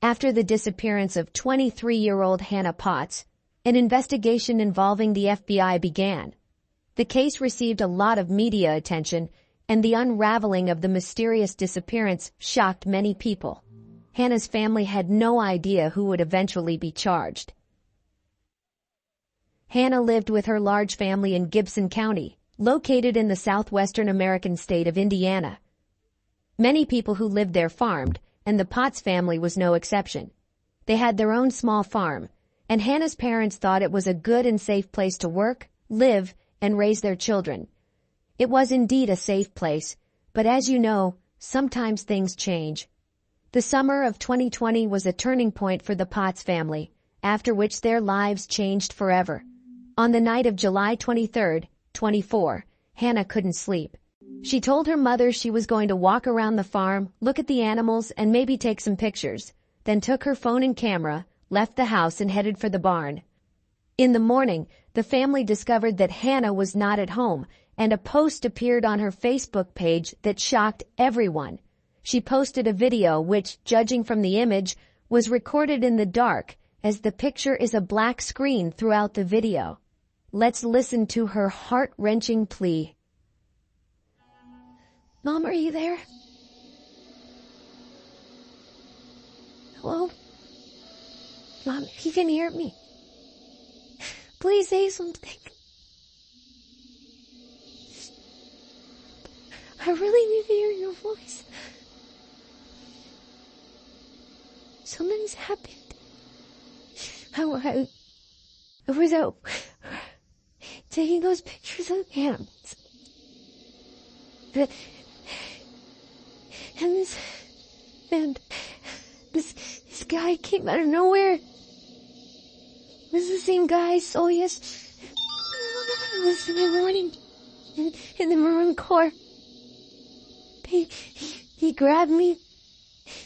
After the disappearance of 23-year-old Hannah Potts, an investigation involving the FBI began. The case received a lot of media attention, and the unraveling of the mysterious disappearance shocked many people. Hannah's family had no idea who would eventually be charged. Hannah lived with her large family in Gibson County, located in the southwestern American state of Indiana. Many people who lived there farmed, and the Potts family was no exception. They had their own small farm, and Hannah's parents thought it was a good and safe place to work, live, and raise their children. It was indeed a safe place, but as you know, sometimes things change. The summer of 2020 was a turning point for the Potts family, after which their lives changed forever. On the night of July 23, 24, Hannah couldn't sleep. She told her mother she was going to walk around the farm, look at the animals, and maybe take some pictures, then took her phone and camera, left the house and headed for the barn. In the morning, the family discovered that Hannah was not at home, and a post appeared on her Facebook page that shocked everyone. She posted a video which, judging from the image, was recorded in the dark, as the picture is a black screen throughout the video. Let's listen to her heart-wrenching plea. Mom, are you there? Hello? Mom, if you can hear me, please say something. I really need to hear your voice. Something's happened. I was out taking those pictures of animals. And this guy came out of nowhere. This is the same guy I saw yesterday. In the morning, in the maroon car. He grabbed me,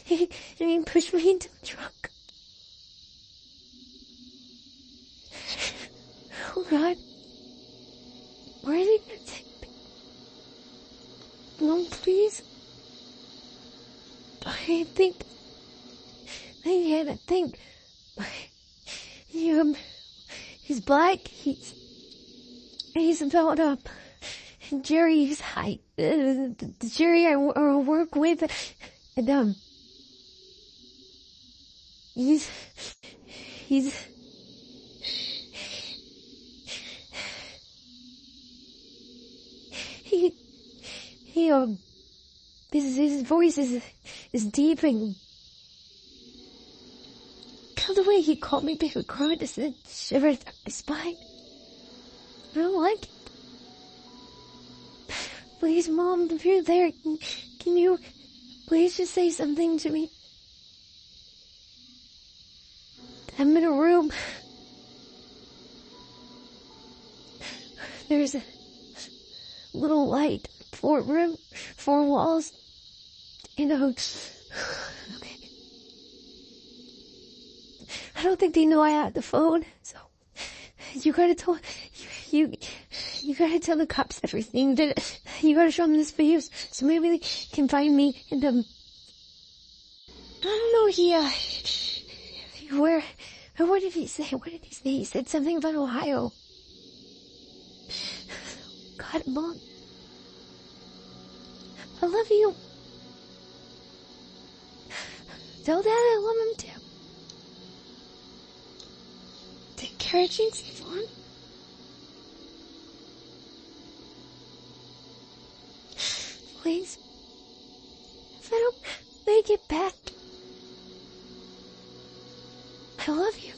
and he pushed me into the trunk. Oh God, where are they gonna take me? Mom, please. I think he's black. He's about Jerry's height. The Jerry I work with, and he's his voice is deep, and the way he called me big girl just shivered up my spine. I don't like it. Please, Mom, if you're there, can you please just say something to me? I'm in a room. There's a little light, four walls, okay. I don't think they know I had the phone, so you gotta tell the cops everything. You gotta show them this video so maybe they can find me. And I don't know. What did he say? He said something about Ohio. God, Mom, I love you. Tell Dad I love him too. Take care of Jinx, Yvonne. Please, if I don't make it back, I love you.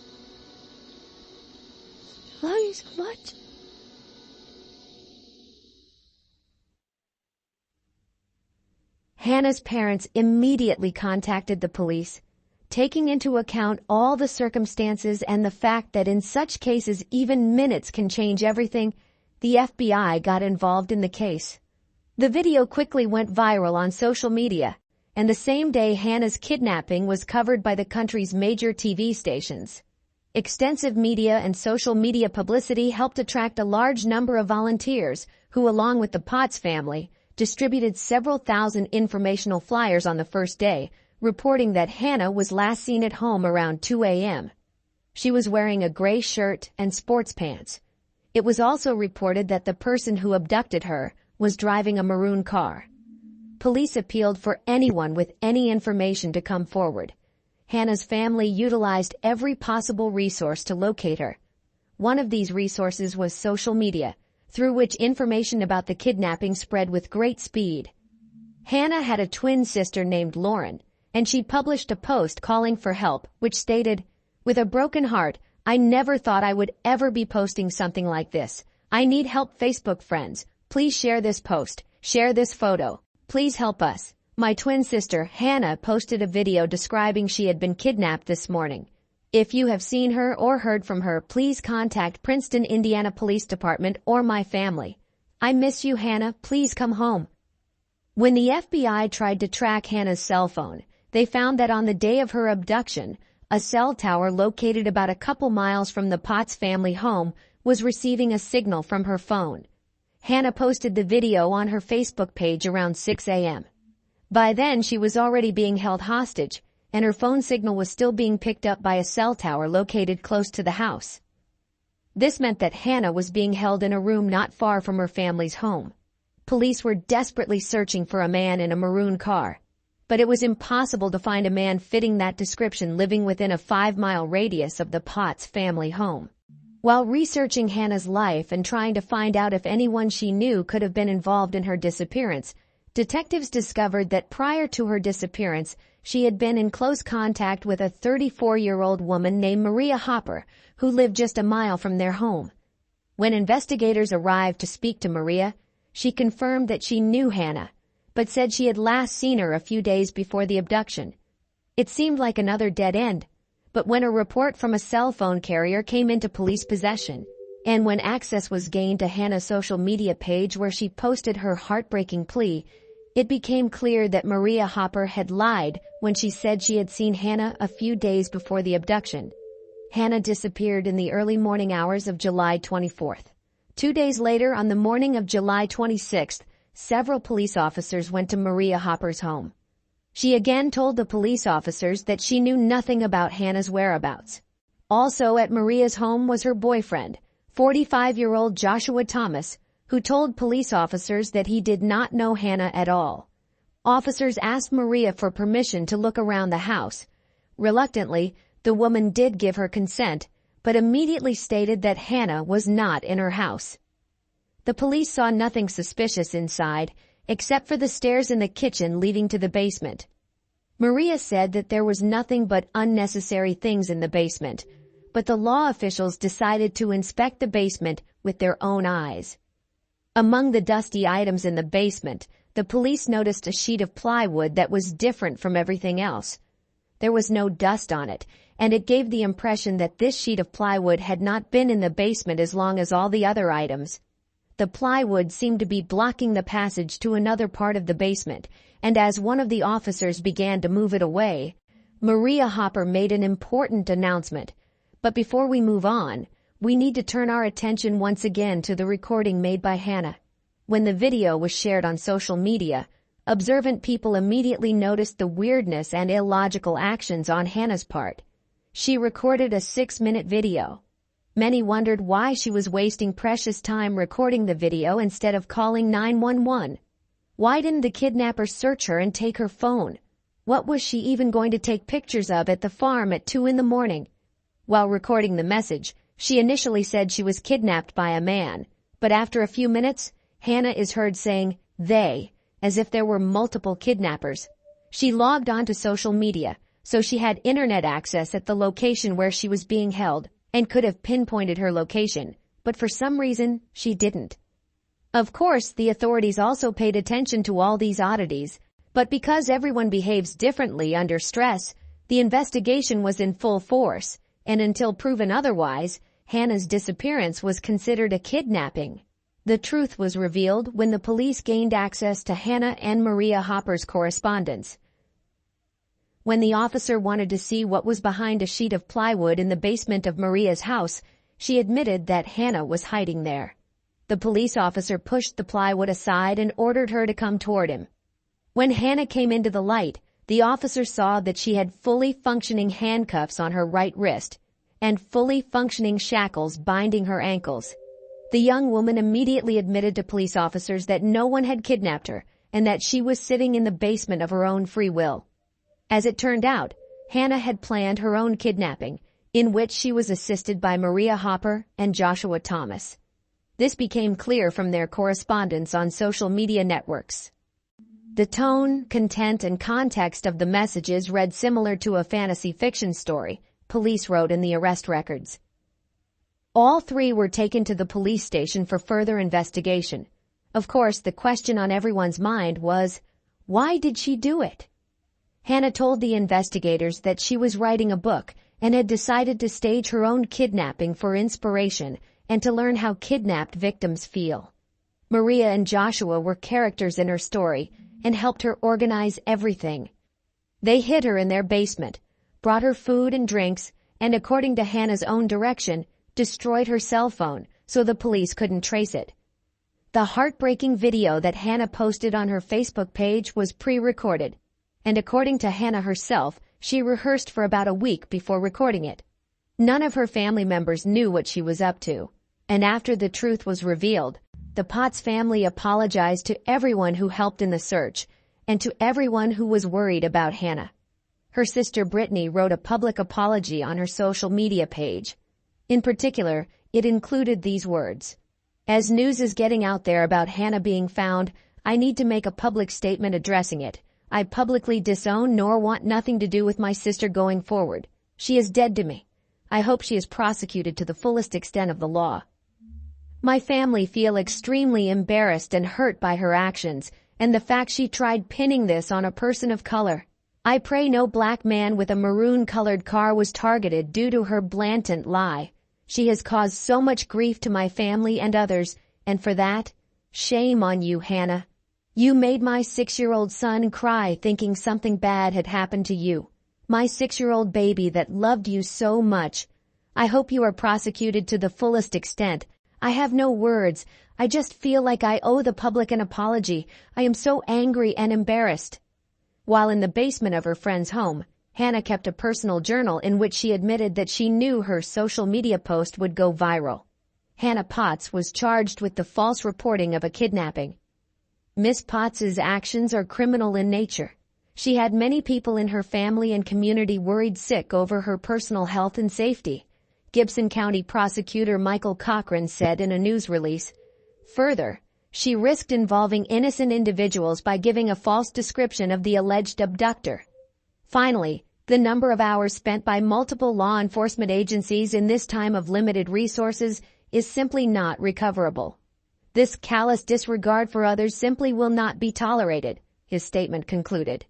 I love you so much. Hannah's parents immediately contacted the police, taking into account all the circumstances and the fact that in such cases even minutes can change everything. The FBI got involved in the case. The video quickly went viral on social media, and the same day Hannah's kidnapping was covered by the country's major TV stations. Extensive media and social media publicity helped attract a large number of volunteers who, along with the Potts family, distributed several thousand informational flyers on the first day, reporting that Hannah was last seen at home around 2 a.m. She was wearing a gray shirt and sports pants. It was also reported that the person who abducted her was driving a maroon car. Police appealed for anyone with any information to come forward. Hannah's family utilized every possible resource to locate her. One of these resources was social media, through which information about the kidnapping spread with great speed. Hannah had a twin sister named Lauren, and she published a post calling for help, which stated, "With a broken heart, I never thought I would ever be posting something like this. I need help, Facebook friends. Please share this post. Share this photo. Please help us." My twin sister, Hannah, posted a video describing she had been kidnapped this morning. If you have seen her or heard from her, please contact Princeton, Indiana Police Department or my family. I miss you, Hannah. Please come home. When the FBI tried to track Hannah's cell phone, they found that on the day of her abduction, a cell tower located about a couple miles from the Potts family home was receiving a signal from her phone. Hannah posted the video on her Facebook page around 6 a.m. By then, she was already being held hostage, and her phone signal was still being picked up by a cell tower located close to the house. This meant that Hannah was being held in a room not far from her family's home. Police were desperately searching for a man in a maroon car, but it was impossible to find a man fitting that description living within a 5-mile radius of the Potts family home. While researching Hannah's life and trying to find out if anyone she knew could have been involved in her disappearance, detectives discovered that prior to her disappearance, she had been in close contact with a 34-year-old woman named Maria Hopper, who lived just a mile from their home. When investigators arrived to speak to Maria, she confirmed that she knew Hannah, but said she had last seen her a few days before the abduction. It seemed like another dead end, but when a report from a cell phone carrier came into police possession, and when access was gained to Hannah's social media page where she posted her heartbreaking plea, it became clear that Maria Hopper had lied when she said she had seen Hannah a few days before the abduction. Hannah disappeared in the early morning hours of July 24th. 2 days later, on the morning of July 26th, several police officers went to Maria Hopper's home. She again told the police officers that she knew nothing about Hannah's whereabouts. Also at Maria's home was her boyfriend, 45-year-old Joshua Thomas, who told police officers that he did not know Hannah at all. Officers asked Maria for permission to look around the house. Reluctantly, the woman did give her consent, but immediately stated that Hannah was not in her house. The police saw nothing suspicious inside, except for the stairs in the kitchen leading to the basement. Maria said that there was nothing but unnecessary things in the basement, but the law officials decided to inspect the basement with their own eyes. Among the dusty items in the basement, the police noticed a sheet of plywood that was different from everything else. There was no dust on it, and it gave the impression that this sheet of plywood had not been in the basement as long as all the other items. The plywood seemed to be blocking the passage to another part of the basement, and as one of the officers began to move it away, Maria Hopper made an important announcement. But before we move on, we need to turn our attention once again to the recording made by Hannah. When the video was shared on social media, observant people immediately noticed the weirdness and illogical actions on Hannah's part. She recorded a 6-minute video. Many wondered why she was wasting precious time recording the video instead of calling 911. Why didn't the kidnapper search her and take her phone? What was she even going to take pictures of at the farm at 2 in the morning? While recording the message, she initially said she was kidnapped by a man, but after a few minutes, Hannah is heard saying, "they," as if there were multiple kidnappers. She logged onto social media, so she had internet access at the location where she was being held and could have pinpointed her location, but for some reason, she didn't. Of course, the authorities also paid attention to all these oddities, but because everyone behaves differently under stress, the investigation was in full force, and until proven otherwise, Hannah's disappearance was considered a kidnapping. The truth was revealed when the police gained access to Hannah and Maria Hopper's correspondence. When the officer wanted to see what was behind a sheet of plywood in the basement of Maria's house, she admitted that Hannah was hiding there. The police officer pushed the plywood aside and ordered her to come toward him. When Hannah came into the light, The officer saw that she had fully functioning handcuffs on her right wrist and fully functioning shackles binding her ankles. The young woman immediately admitted to police officers that no one had kidnapped her and that she was sitting in the basement of her own free will. As it turned out, Hannah had planned her own kidnapping, in which she was assisted by Maria Hopper and Joshua Thomas. This became clear from their correspondence on social media networks. The tone, content, and context of the messages read similar to a fantasy fiction story, police wrote in the arrest records. All three were taken to the police station for further investigation. Of course, the question on everyone's mind was, why did she do it? Hannah told the investigators that she was writing a book and had decided to stage her own kidnapping for inspiration and to learn how kidnapped victims feel. Maria and Joshua were characters in her story and helped her organize everything. They hid her in their basement, brought her food and drinks, and according to Hannah's own direction, destroyed her cell phone so the police couldn't trace it. The heartbreaking video that Hannah posted on her Facebook page was pre-recorded, and according to Hannah herself, she rehearsed for about a week before recording it. None of her family members knew what she was up to, and after the truth was revealed, the Potts family apologized to everyone who helped in the search and to everyone who was worried about Hannah. Her sister Brittany wrote a public apology on her social media page. In particular, it included these words: "As news is getting out there about Hannah being found, I need to make a public statement addressing it. I publicly disown nor want nothing to do with my sister going forward. She is dead to me. I hope she is prosecuted to the fullest extent of the law. My family feel extremely embarrassed and hurt by her actions and the fact she tried pinning this on a person of color. I pray no black man with a maroon-colored car was targeted due to her blatant lie. She has caused so much grief to my family and others, and for that, shame on you, Hannah. You made my 6-year-old son cry thinking something bad had happened to you. My 6-year-old baby that loved you so much. I hope you are prosecuted to the fullest extent. I have no words. I just feel like I owe the public an apology. I am so angry and embarrassed." While in the basement of her friend's home, Hannah kept a personal journal in which she admitted that she knew her social media post would go viral. Hannah Potts was charged with the false reporting of a kidnapping. Miss Potts's actions are criminal in nature. She had many people in her family and community worried sick over her personal health and safety, Gibson County Prosecutor Michael Cochran said in a news release. Further, she risked involving innocent individuals by giving a false description of the alleged abductor. Finally, the number of hours spent by multiple law enforcement agencies in this time of limited resources is simply not recoverable. This callous disregard for others simply will not be tolerated, his statement concluded.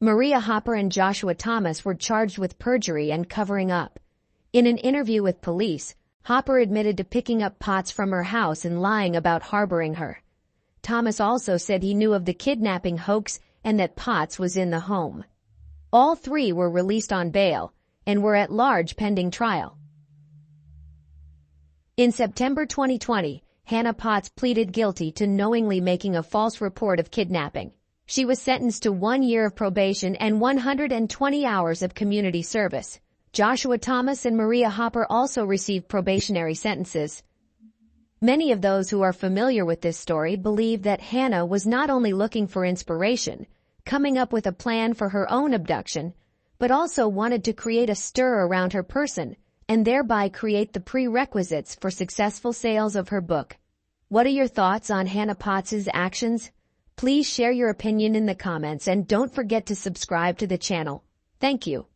Maria Hopper and Joshua Thomas were charged with perjury and covering up. In an interview with police, Hopper admitted to picking up Potts from her house and lying about harboring her. Thomas also said he knew of the kidnapping hoax and that Potts was in the home. All three were released on bail and were at large pending trial. In September 2020, Hannah Potts pleaded guilty to knowingly making a false report of kidnapping. She was sentenced to 1 year of probation and 120 hours of community service. Joshua Thomas and Maria Hopper also received probationary sentences. Many of those who are familiar with this story believe that Hannah was not only looking for inspiration, coming up with a plan for her own abduction, but also wanted to create a stir around her person and thereby create the prerequisites for successful sales of her book. What are your thoughts on Hannah Potts' actions? Please share your opinion in the comments and don't forget to subscribe to the channel. Thank you.